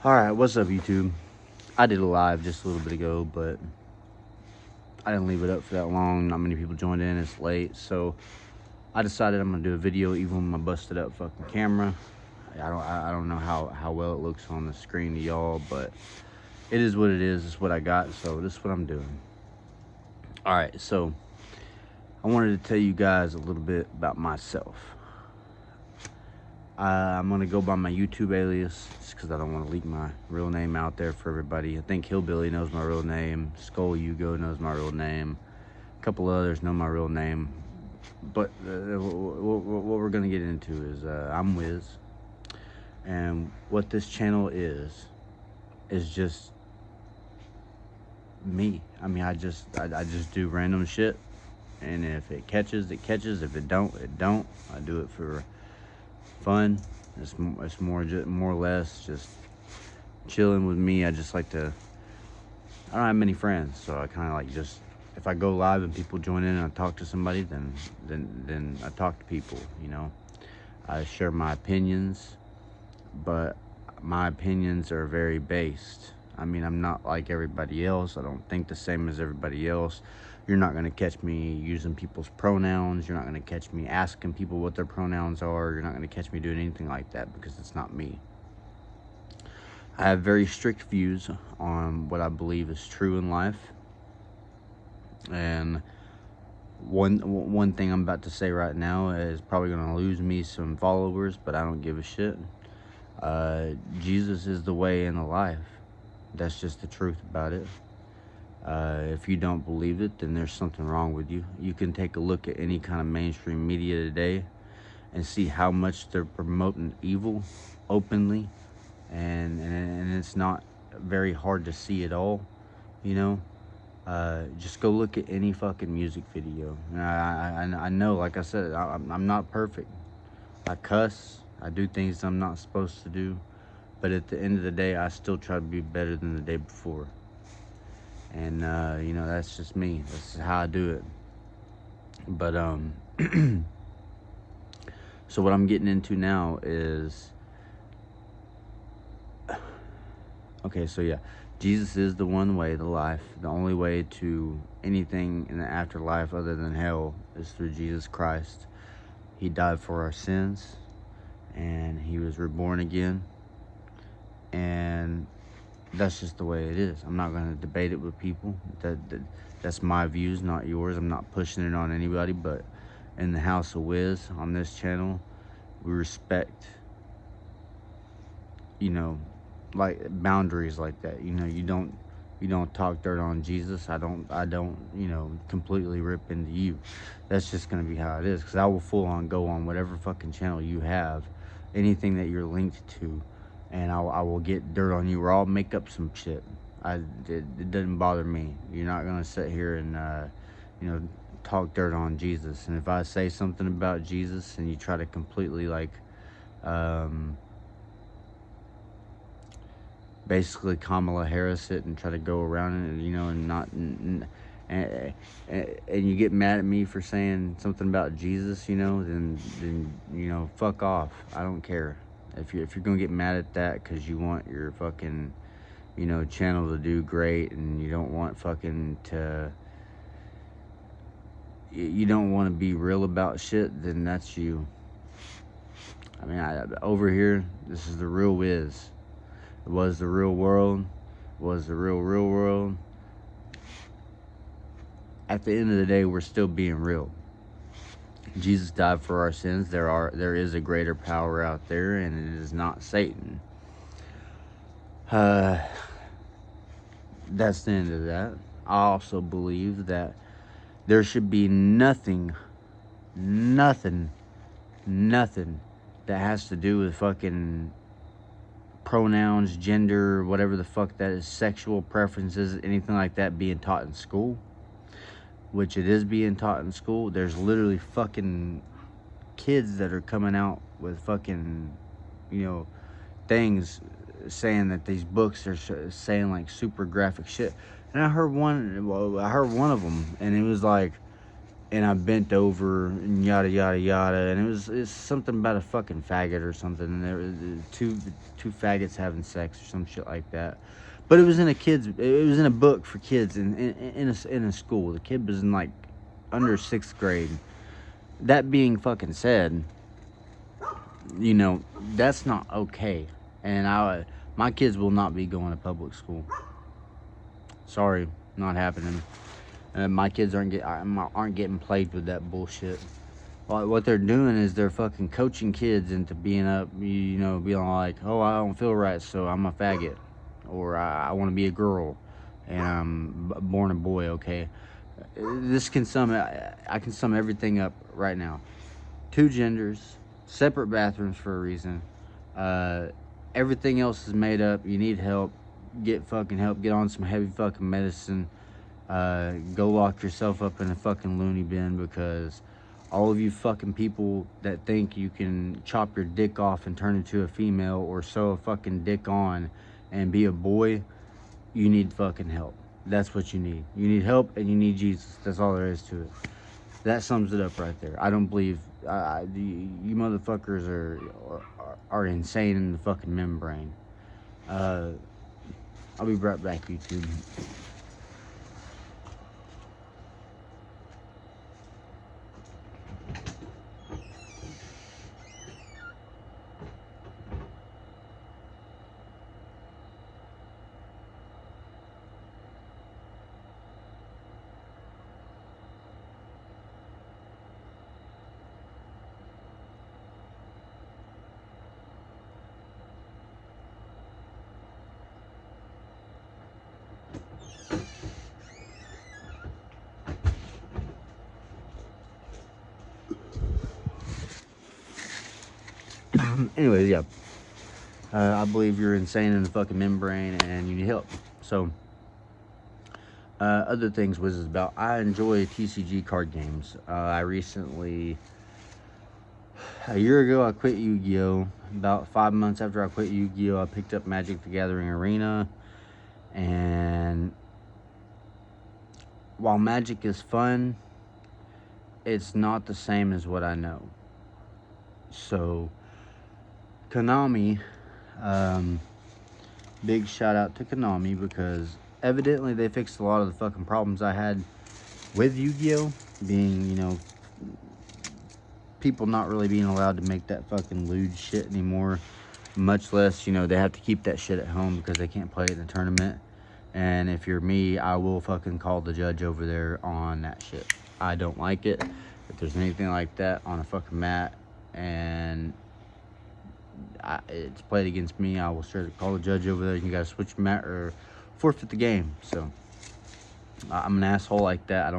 Alright, what's up, YouTube? I did a live just a little bit ago, but I didn't leave it up for that long. Not many people joined in. It's late, so I decided I'm gonna do a video even with my busted up fucking camera. I don't know how well it looks on the screen to y'all, but it is what it is. It's what I got, so this is what I'm doing. Alright, so I wanted to tell you guys a little bit about myself. I'm gonna go by my YouTube alias just because I don't want to leak my real name out there for everybody. I think Hillbilly knows my real name. Skull Yugo knows my real name. A couple others know my real name. But what we're gonna get into is I'm Wiz, and what this channel is just me. I mean, I just do random shit, and if it catches, it catches. If it don't, it don't. I do it for fun. It's more or less just chilling with me. I just like to, I don't have many friends, so I kind of like just, if I go live and people join in and I talk to somebody, then I talk to people, you know. I share my opinions, but my opinions are very based. I mean, I'm not like everybody else. I don't think the same as everybody else. You're not going to catch me using people's pronouns. You're not going to catch me asking people what their pronouns are. You're not going to catch me doing anything like that because it's not me. I have very strict views on what I believe is true in life. And one thing I'm about to say right now is probably going to lose me some followers, but I don't give a shit. Jesus is the way and the life. That's just the truth about it. If you don't believe it, then there's something wrong with you. You can take a look at any kind of mainstream media today and see how much they're promoting evil openly, and it's not very hard to see it all, you know. Just go look at any fucking music video. And I know, like I said, I'm not perfect. I cuss. I do things I'm not supposed to do. But at the end of the day, I still try to be better than the day before. And, you know, that's just me. That's how I do it. But, so what I'm getting into now is, okay, so yeah, Jesus is the one way, the life. The only way to anything in the afterlife other than hell is through Jesus Christ. He died for our sins, and he was reborn again. And that's just the way it is. I'm not going to debate it with people. That's my views, not yours. I'm not pushing it on anybody, but in the House of Wiz on this channel, we respect, you know, like boundaries like that. You know, you don't talk dirt on Jesus. I don't, you know, completely rip into you. That's just going to be how it is, because I will full on go on whatever fucking channel you have, anything that you're linked to, and I will get dirt on you, or I'll make up some shit. It doesn't bother me. You're not gonna sit here and you know, talk dirt on Jesus. And if I say something about Jesus and you try to completely like basically Kamala Harris it and try to go around it, you know, and not and you get mad at me for saying something about Jesus, you know, then you know, fuck off. I don't care. If you're gonna get mad at that because you want your fucking, you know, channel to do great, and you don't want fucking to, you don't want to be real about shit, then that's you. I mean, over here, this is the real Wiz. It was the real world. It was the real world. At the end of the day, we're still being real. Jesus died for our sins. There is a greater power out there, and it is not Satan. That's the end of that. I also believe that there should be nothing that has to do with fucking pronouns, gender, whatever the fuck that is, sexual preferences, anything like that being taught in school. Which it is being taught in school. There's literally fucking kids that are coming out with fucking, you know, things saying that these books are saying like super graphic shit. And I heard one of them, and it was like, and I bent over and yada yada yada, and it's something about a fucking faggot or something. And there was two faggots having sex or some shit like that. But it was in a it was in a book for kids in a school. The kid was in like under 6th grade. That being fucking said, you know, that's not okay. And my kids will not be going to public school. Sorry, not happening. My kids aren't getting played with that bullshit. What they're doing is they're fucking coaching kids into being up, being like, oh, I don't feel right, so I'm a faggot, or I want to be a girl, and I'm born a boy. Okay, this can I can sum everything up right now. 2 genders, separate bathrooms for a reason. Everything else is made up. You need help. Get fucking help. Get on some heavy fucking medicine. Go lock yourself up in a fucking loony bin, because all of you fucking people that think you can chop your dick off and turn into a female, or sew a fucking dick on and be a boy, you need fucking help. That's what you need. You need help, and you need Jesus. That's all there is to it. That sums it up right there. I don't believe you motherfuckers are insane in the fucking membrane. I'll be right back, YouTube. Anyways, yeah. I believe you're insane in the fucking membrane and you need help. So, other things was about. I enjoy TCG card games. I recently, a year ago, I quit Yu-Gi-Oh! About 5 months after I quit Yu-Gi-Oh! I picked up Magic the Gathering Arena. And while Magic is fun, it's not the same as what I know. So, Konami, big shout out to Konami, because evidently they fixed a lot of the fucking problems I had with Yu-Gi-Oh! Being, people not really being allowed to make that fucking lewd shit anymore. Much less, they have to keep that shit at home because they can't play it in a tournament. And if you're me, I will fucking call the judge over there on that shit. I don't like it. If there's anything like that on a fucking mat and it's played against me, I will straight call the judge over there. You gotta switch mat or forfeit the game. So I'm an asshole like that.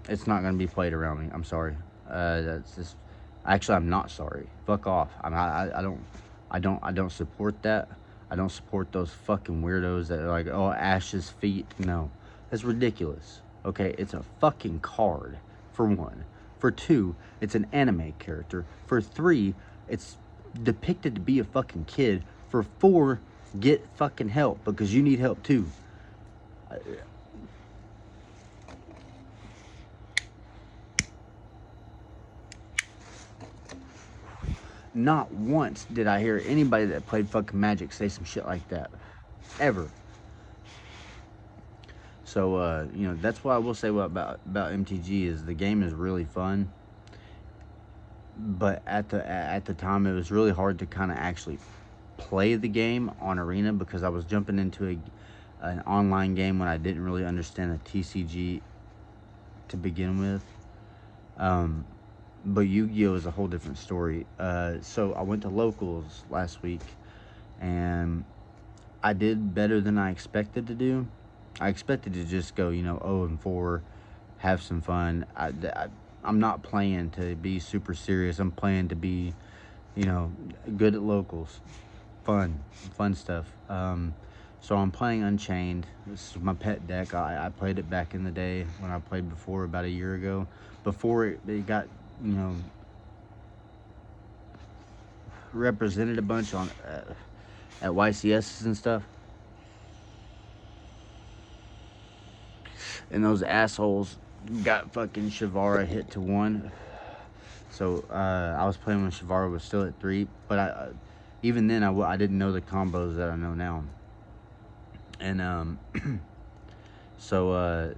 It's not gonna be played around me. I'm sorry. That's just. Actually, I'm not sorry. Fuck off. I don't support that. I don't support those fucking weirdos that are like, oh, Ash's feet. No, that's ridiculous. Okay, it's a fucking card, for one. For two, it's an anime character. For three, it's depicted to be a fucking kid. For four, get fucking help, because you need help too. Not once did I hear anybody that played fucking Magic say some shit like that. Ever. So, that's what I will say about MTG is the game is really fun. But at the time, it was really hard to kind of actually play the game on Arena, because I was jumping into an online game when I didn't really understand the TCG to begin with. But Yu-Gi-Oh! Is a whole different story. So I went to locals last week, and I did better than I expected to do. I expected to just go, 0-4, have some fun. I'm not playing to be super serious. I'm playing to be, good at locals. Fun stuff. So I'm playing Unchained. This is my pet deck. I played it back in the day when I played before, about a year ago. Before it got, represented a bunch on at YCSs and stuff. And those assholes got fucking Shavara hit to 1. So I was playing when Shavara was still at 3, but even then I didn't know the combos that I know now. And so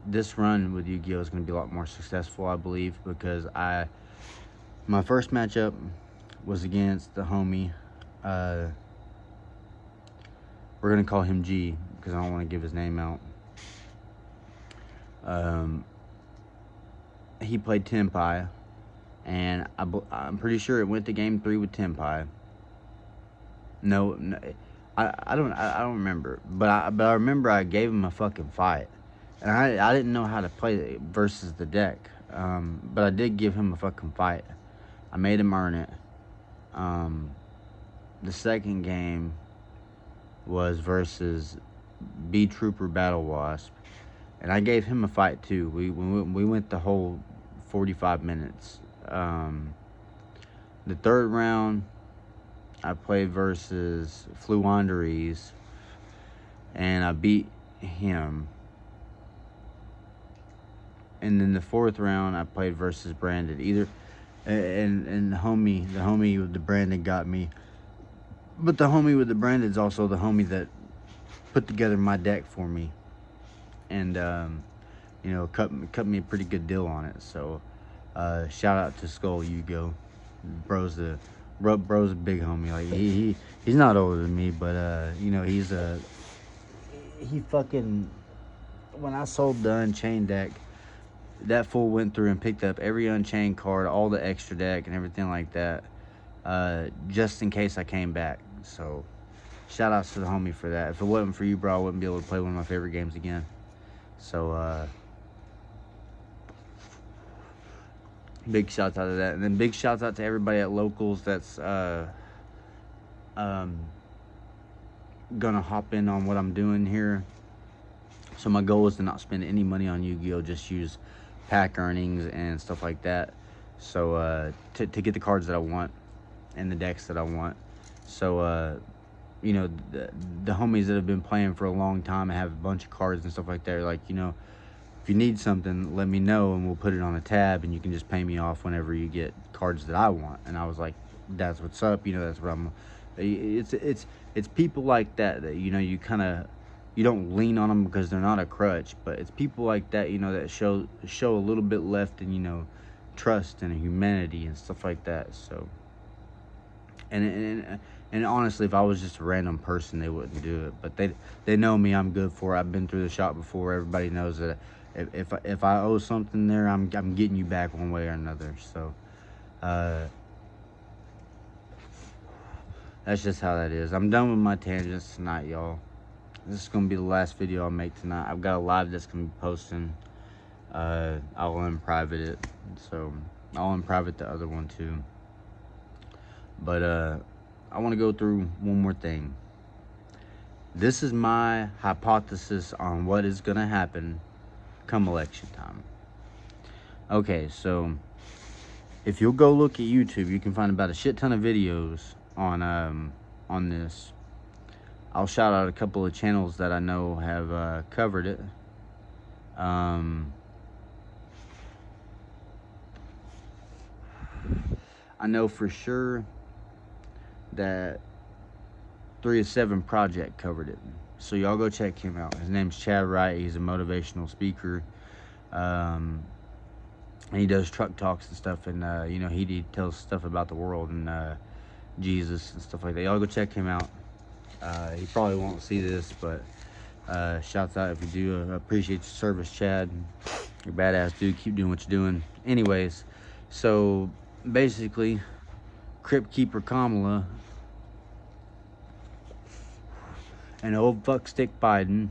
this run with Yu-Gi-Oh is going to be a lot more successful, I believe, because my first matchup was against the homie. We're going to call him G because I don't want to give his name out. He played Tenpai, and I'm pretty sure it went to game 3 with Tenpai. No, I don't remember, but I remember I gave him a fucking fight, and I didn't know how to play versus the deck, but I did give him a fucking fight. I made him earn it. The second game was versus B Trooper Battle Wasp, and I gave him a fight too. We went the whole 45 minutes. The third round, I played versus Fluanderies, and I beat him. And then the fourth round, I played versus Brandon. And the homie with the Brandon got me. But the homie with the Brandon's also the homie that put together my deck for me, and cut me a pretty good deal on it. So shout out to Skull Yu-Go. Bro's a big homie. Like he's not older than me, but he fucking, when I sold the Unchained deck, that fool went through and picked up every Unchained card, all the extra deck and everything like that, just in case I came back. So shout outs to the homie for that. If it wasn't for you, bro, I wouldn't be able to play one of my favorite games again. So big shouts out to that. And then big shouts out to everybody at Locals that's gonna hop in on what I'm doing here. So my goal is to not spend any money on Yu-Gi-Oh, just use pack earnings and stuff like that, so to get the cards that I want and the decks that I want. So the homies that have been playing for a long time and have a bunch of cards and stuff like that are like, if you need something, let me know and we'll put it on a tab and you can just pay me off whenever you get cards that I want. And I was like, that's what's up. That's what I'm. It's people like that you don't lean on them because they're not a crutch, but it's people like that, that show a little bit left and trust and humanity and stuff like that. So and honestly, if I was just a random person, they wouldn't do it. But they know me. I'm good for it. I've been through the shop before. Everybody knows that if I owe something there, I'm getting you back one way or another. So that's just how that is. I'm done with my tangents tonight, y'all. This is gonna be the last video I'll make tonight. I've got a live that's gonna be posting. I'll unprivate it, so I'll unprivate the other one too. But I want to go through one more thing. This is my hypothesis on what is gonna happen come election time. Okay, so if you'll go look at YouTube, you can find about a shit ton of videos on this. I'll shout out a couple of channels that I know have covered it. I know for sure that 3 of 7 Project covered it. So y'all go check him out. His name's Chad Wright. He's a motivational speaker. And he does truck talks and stuff. And, he tells stuff about the world and Jesus and stuff like that. Y'all go check him out. He probably won't see this, but shouts out if you do. I appreciate your service, Chad. You're a badass dude. Keep doing what you're doing. Anyways, so basically, Crypt Keeper Kamala and old fuckstick Biden,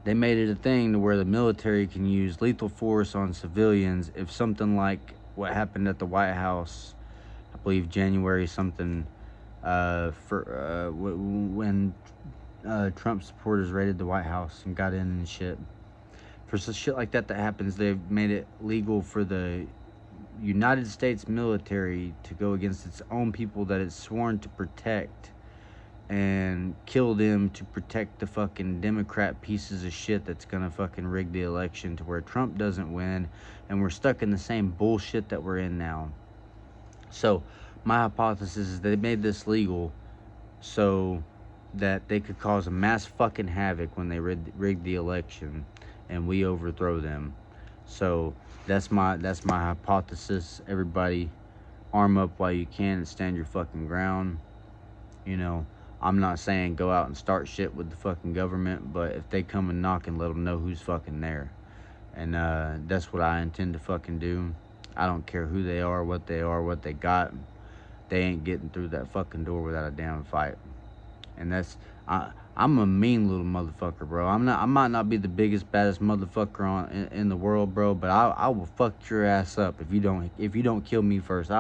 they made it a thing to where the military can use lethal force on civilians if something like what happened at the White House, I believe January something, when Trump supporters raided the White House and got in and shit. For such shit like that happens, they've made it legal for the United States military to go against its own people that it's sworn to protect and kill them to protect the fucking Democrat pieces of shit that's gonna fucking rig the election to where Trump doesn't win, and we're stuck in the same bullshit that we're in now. So my hypothesis is they made this legal so that they could cause a mass fucking havoc when they rig the election and we overthrow them. So that's my hypothesis. Everybody arm up while you can and stand your fucking ground. You know, I'm not saying go out and start shit with the fucking government, but if they come and knock, and let them know who's fucking there. And that's what I intend to fucking do. I don't care who they are, what they got. They ain't getting through that fucking door without a damn fight. And I'm a mean little motherfucker, bro. I might not be the biggest, baddest motherfucker in the world, bro, but I will fuck your ass up if you don't kill me first.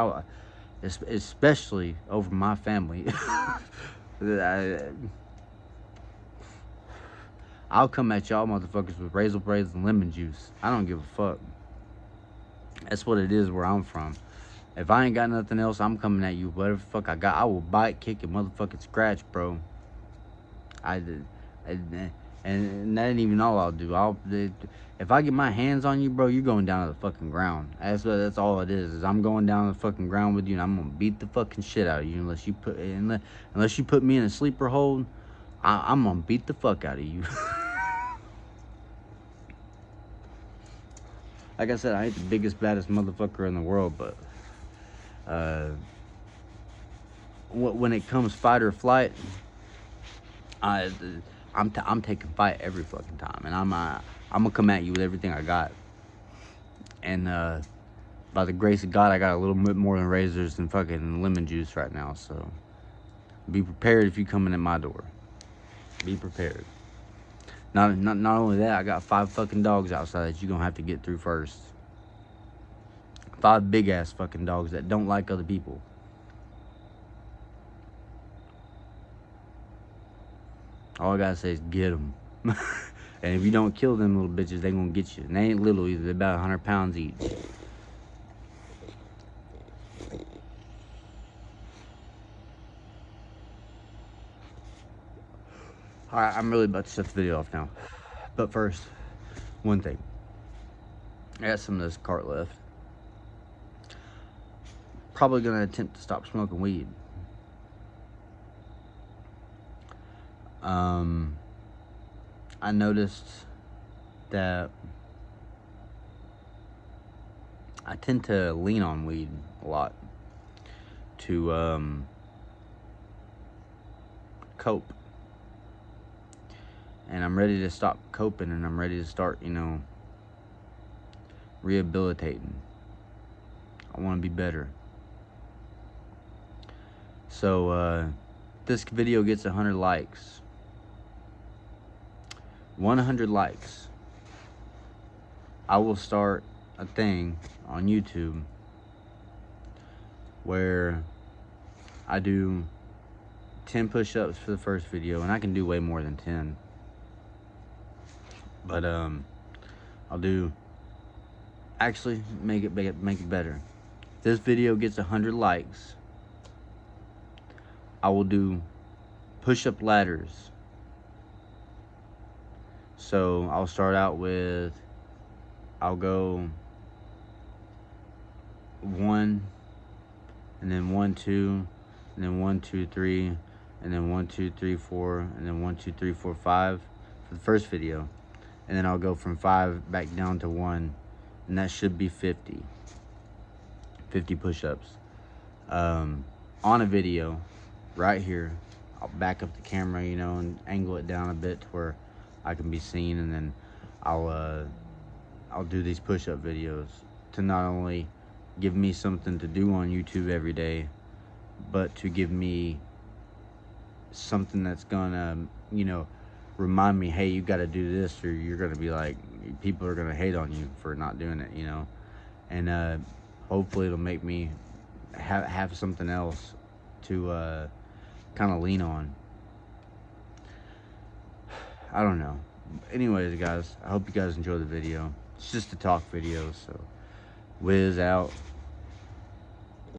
Especially over my family. I'll come at y'all motherfuckers with razor blades and lemon juice. I don't give a fuck. That's what it is where I'm from. If I ain't got nothing else, I'm coming at you. Whatever the fuck I got, I will bite, kick, and motherfucking scratch, bro. And that ain't even all I'll do. If I get my hands on you, bro, you're going down to the fucking ground. That's all it is I'm going down to the fucking ground with you, and I'm gonna beat the fucking shit out of you unless you put me in a sleeper hold. I'm gonna beat the fuck out of you. Like I said, I ain't the biggest, baddest motherfucker in the world, but when it comes fight or flight, I'm taking fight every fucking time, and I'm gonna come at you with everything I got. And by the grace of God, I got a little bit more than razors and fucking lemon juice right now. So be prepared if you come in at my door. Be prepared. Not only that, I got 5 fucking dogs outside that you're gonna have to get through first. 5 big ass fucking dogs that don't like other people. All I gotta say is get them. And if you don't kill them little bitches, they gonna get you. And they ain't little either. They're about 100 pounds each. Alright, I'm really about to shut the video off now. But first, one thing. I got some of this cart left. Probably gonna attempt to stop smoking weed. I noticed that I tend to lean on weed a lot to cope. And I'm ready to stop coping, and I'm ready to start, rehabilitating. I want to be better. So this video gets 100 likes. 100 likes. I will start a thing on YouTube where I do 10 push-ups for the first video, and I can do way more than 10. But I'll do, actually make it better. If this video gets 100 likes, I will do push-up ladders. So I'll start out with, I'll go 1, and then 1, 2, and then 1, 2, 3, and then 1, 2, 3, 4, and then 1, 2, 3, 4, 5 for the first video. And then I'll go from 5 back down to 1, and that should be 50 push-ups. On a video right here, I'll back up the camera, and angle it down a bit to where I can be seen, and then I'll do these push-up videos to not only give me something to do on YouTube every day, but to give me something that's gonna, remind me, hey, you gotta do this, or you're gonna be like, people are gonna hate on you for not doing it, and hopefully it'll make me have something else to kind of lean on. I don't know. Anyways, guys, I hope you guys enjoy the video. It's just a talk video, so Wiz out.